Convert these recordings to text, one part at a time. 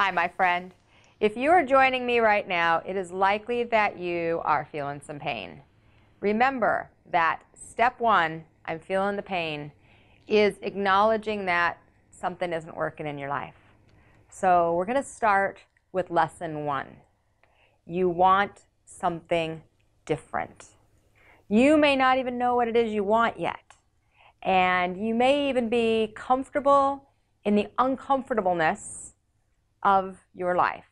Hi, my friend. If you are joining me right now, it is likely that you are feeling some pain. Remember that step one, I'm feeling the pain, is acknowledging that something isn't working in your life. So we're going to start with lesson one. You want something different. You may not even know what it is you want yet. And you may even be comfortable in the uncomfortableness of your life.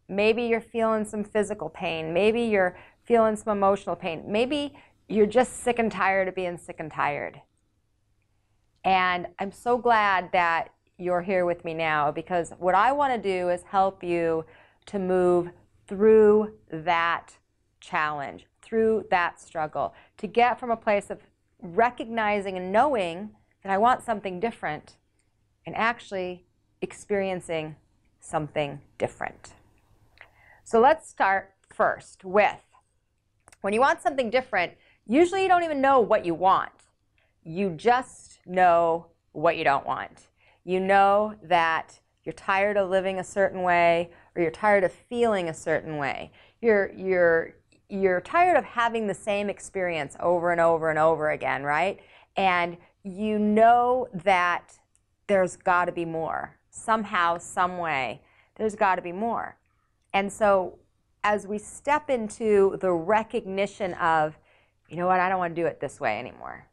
Maybe you're feeling some physical pain. Maybe you're feeling some emotional pain. Maybe you're just sick and tired of being sick and tired. And I'm so glad that you're here with me now, because what I want to do is help you to move through that challenge, through that struggle, to get from a place of recognizing and knowing that I want something different and actually experiencing something different. So let's start first with, when you want something different, usually you don't even know what you want. You just know what you don't want. You know that you're tired of living a certain way, or you're tired of feeling a certain way. You're tired of having the same experience over and over and over again, right? And you know that there's got to be more. Somehow, some way, there's got to be more. And so as we step into the recognition of, you know what, I don't want to do it this way anymore,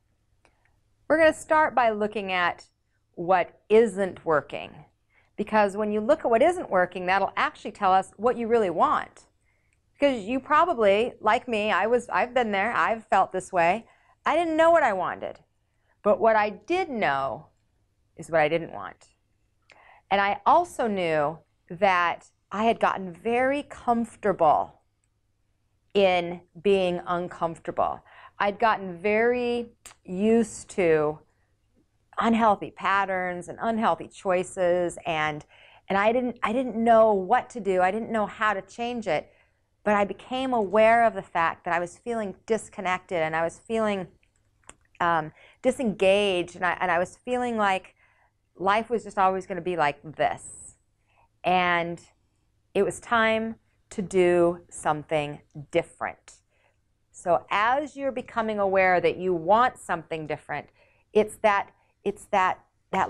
we're going to start by looking at what isn't working. Because when you look at what isn't working, that'll actually tell us what you really want. Because you probably, like me, I've been there, I've felt this way. I didn't know what I wanted. But what I did know is what I didn't want. And I also knew that I had gotten very comfortable in being uncomfortable. I'd gotten very used to unhealthy patterns and unhealthy choices, and I didn't know what to do. I didn't know how to change it, but I became aware of the fact that I was feeling disconnected, and I was feeling disengaged, and I was feeling like life was just always going to be like this. And it was time to do something different. So as you're becoming aware that you want something different, it's that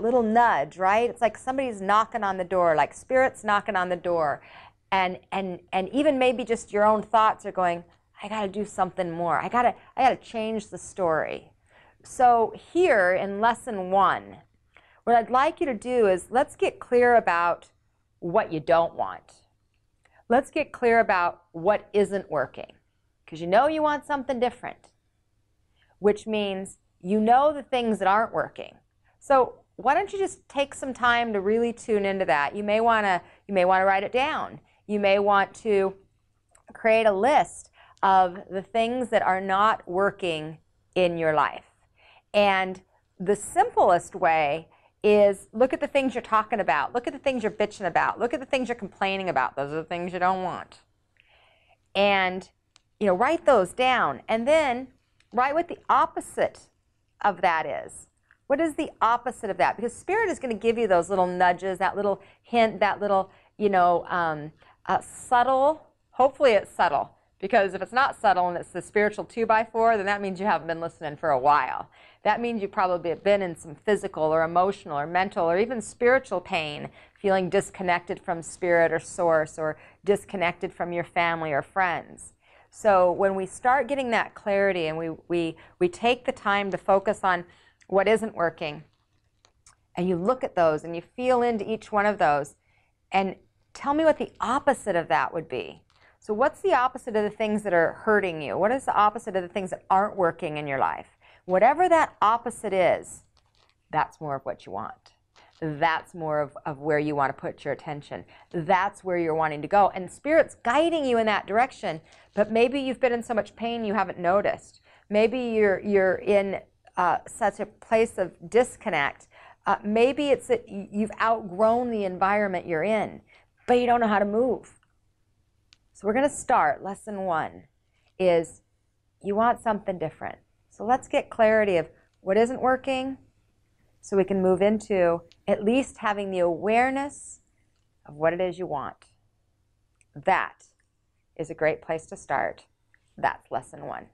little nudge, right? It's like somebody's knocking on the door, like spirit's knocking on the door. And even maybe just your own thoughts are going, I got to do something more. I got to change the story. So here in lesson one, what I'd like you to do is let's get clear about what you don't want. Let's get clear about what isn't working. Because you know you want something different, which means you know the things that aren't working. So why don't you just take some time to really tune into that? You may want to write it down. You may want to create a list of the things that are not working in your life. And the simplest way is look at the things you're talking about. Look at the things you're bitching about. Look at the things you're complaining about. Those are the things you don't want. And write those down. And then write what the opposite of that is. What is the opposite of that? Because Spirit is going to give you those little nudges, that little hint, that little, subtle. Hopefully it's subtle. Because if it's not subtle and it's the spiritual 2x4, then that means you haven't been listening for a while. That means you probably have been in some physical or emotional or mental or even spiritual pain, feeling disconnected from spirit or source, or disconnected from your family or friends. So when we start getting that clarity and we take the time to focus on what isn't working, and you look at those and you feel into each one of those, and tell me what the opposite of that would be. So what's the opposite of the things that are hurting you? What is the opposite of the things that aren't working in your life? Whatever that opposite is, that's more of what you want. That's more of where you want to put your attention. That's where you're wanting to go. And Spirit's guiding you in that direction, but maybe you've been in so much pain you haven't noticed. Maybe you're in such a place of disconnect. Maybe it's that you've outgrown the environment you're in, but you don't know how to move. So we're going to start. Lesson one is you want something different. So let's get clarity of what isn't working so we can move into at least having the awareness of what it is you want. That is a great place to start. That's lesson 1.